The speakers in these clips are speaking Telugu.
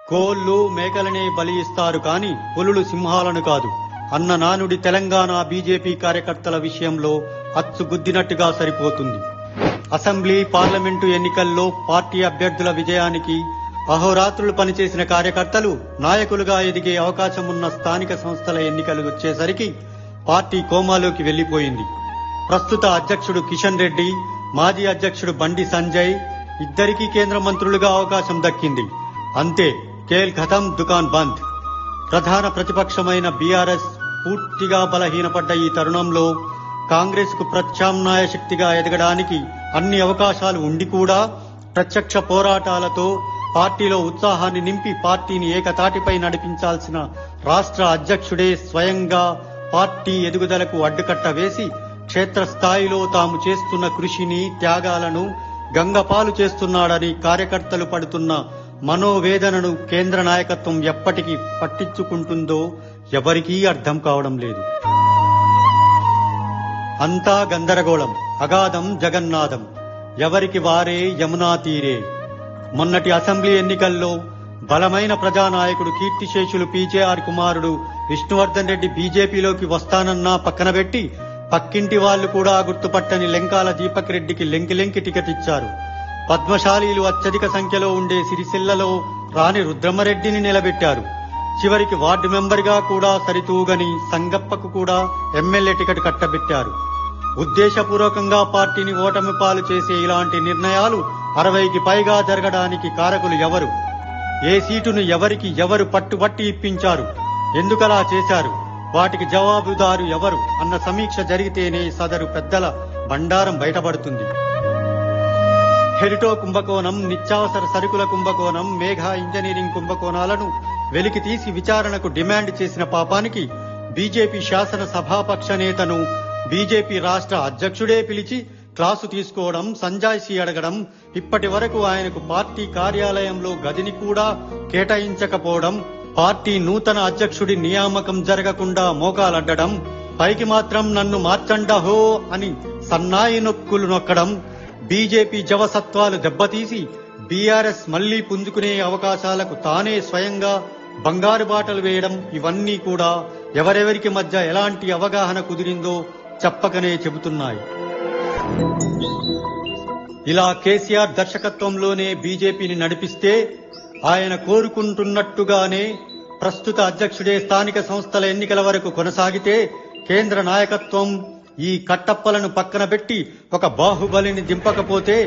కోళ్లు మేకలనే బలి ఇస్తారు కాని పులులు సింహాలను కాదు అన్న నానుడి తెలంగాణ బీజేపీ కార్యకర్తల విషయంలో అచ్చుగుద్దినట్టుగా సరిపోతుంది. అసెంబ్లీ, పార్లమెంటు ఎన్నికల్లో పార్టీ అభ్యర్థుల విజయానికి అహోరాత్రులు పనిచేసిన కార్యకర్తలు నాయకులుగా ఎదిగే అవకాశం ఉన్న స్థానిక సంస్థల ఎన్నికలు వచ్చేసరికి పార్టీ కోమాలోకి వెళ్లిపోయింది. ప్రస్తుత అధ్యక్షుడు కిషన్ రెడ్డి, మాజీ అధ్యక్షుడు బండి సంజయ్ ఇద్దరికీ కేంద్ర మంత్రులుగా అవకాశం దక్కింది. అంతే, ఖేల్ ఖతం, దుకాన్ బంద్. ప్రధాన ప్రతిపక్షమైన బీఆర్ఎస్ పూర్తిగా బలహీనపడ్డ ఈ తరుణంలో కాంగ్రెస్ కు ప్రత్యామ్నాయ శక్తిగా ఎదగడానికి అన్ని అవకాశాలు ఉండి కూడా ప్రత్యక్ష పోరాటాలతో పార్టీలో ఉత్సాహాన్ని నింపి పార్టీని ఏకతాటిపై నడిపించాల్సిన రాష్ట్ర అధ్యక్షుడే స్వయంగా పార్టీ ఎదుగుదలకు అడ్డుకట్ట వేసి క్షేత్రస్థాయిలో తాము చేస్తున్న కృషిని, త్యాగాలను గంగపాలు చేస్తున్నాడని కార్యకర్తలు పడుతున్న మనోవేదనను కేంద్ర నాయకత్వం ఎప్పటికీ పట్టించుకుంటుందో ఎవరికీ అర్థం కావడం లేదు. అంతా గందరగోళం, అగాధం, జగన్నాథం, ఎవరికి వారే యమునా తీరే. మొన్నటి అసెంబ్లీ ఎన్నికల్లో బలమైన ప్రజానాయకుడు కీర్తిశేషులు పీజేఆర్ కుమారుడు విష్ణువర్ధన్ రెడ్డి బీజేపీలోకి వస్తానన్నా పక్కన పెట్టి పక్కింటి వాళ్లు కూడా గుర్తుపట్టని లెంకాల దీపక్ రెడ్డికి లెంకి టికెట్ ఇచ్చారు. పద్మశాలీలు అత్యధిక సంఖ్యలో ఉండే సిరిసిల్లలో రాణి రుద్రమరెడ్డిని నిలబెట్టారు. చివరికి వార్డు మెంబర్గా కూడా సరితూగని సంగప్పకు కూడా ఎమ్మెల్యే టికెట్ కట్టబెట్టారు. ఉద్దేశపూర్వకంగా పార్టీని ఓటమి పాలు చేసే ఇలాంటి నిర్ణయాలు 60కి పైగా జరగడానికి కారకులు ఎవరు? ఏ సీటును ఎవరికి ఎవరు పట్టుబట్టి ఇప్పించారు? ఎందుకలా చేశారు? వాటికి జవాబుదారు ఎవరు అన్న సమీక్ష జరిగితేనే సదరు పెద్దల బండారం బయటపడుతుంది. హెరిటో కుంభకోణం, నిత్యావసర సరుకుల కుంభకోణం, మేఘా ఇంజనీరింగ్ కుంభకోణాలను వెలికి తీసి విచారణకు డిమాండ్ చేసిన పాపానికి బీజేపీ శాసన సభాపక్ష నేతను బీజేపీ రాష్ట్ర అధ్యక్షుడే పిలిచి క్లాసు తీసుకోవడం, సంజాయిషీ అడగడం, ఇప్పటి వరకు ఆయనకు పార్టీ కార్యాలయంలో గదిని కూడా కేటాయించకపోవడం, పార్టీ నూతన అధ్యక్షుడి నియామకం జరగకుండా మోకాలడ్డడం, పైకి మాత్రం నన్ను మార్చండహో అని సన్నాయి నొక్కులు నొక్కడం, బీజేపీ జవసత్వాలు దెబ్బతీసి బీఆర్ఎస్ మళ్లీ పుంజుకునే అవకాశాలకు తానే స్వయంగా బంగారు బాటలు వేయడం, ఇవన్నీ కూడా ఎవరెవరికి మధ్య ఎలాంటి అవగాహన కుదిరిందో చెప్పకనే చెబుతున్నాయి. ఇలా కేసీఆర్ దర్శకత్వంలోనే బీజేపీని నడిపిస్తే ఆయన కోరుకుంటున్నట్టుగానే ప్రస్తుత అధ్యక్షుడే స్థానిక సంస్థల ఎన్నికల వరకు కొనసాగితే కేంద్ర నాయకత్వం ఈ కట్టప్పలను పక్కన పెట్టి ఒక బాహుబలిని దింపకపోతే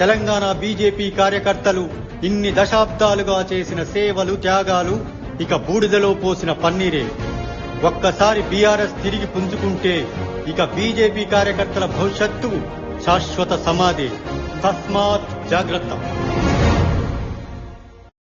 తెలంగాణ బీజేపీ కార్యకర్తలు ఇన్ని దశాబ్దాలుగా చేసిన సేవలు, త్యాగాలు ఇక బూడిదలో పోసిన పన్నీరే. ఒక్కసారి బీఆర్ఎస్ తిరిగి పుంజుకుంటే ఇక బీజేపీ కార్యకర్తల భవిష్యత్తు శాశ్వత సమాధి. తస్మాత్ జాగ్రత్త.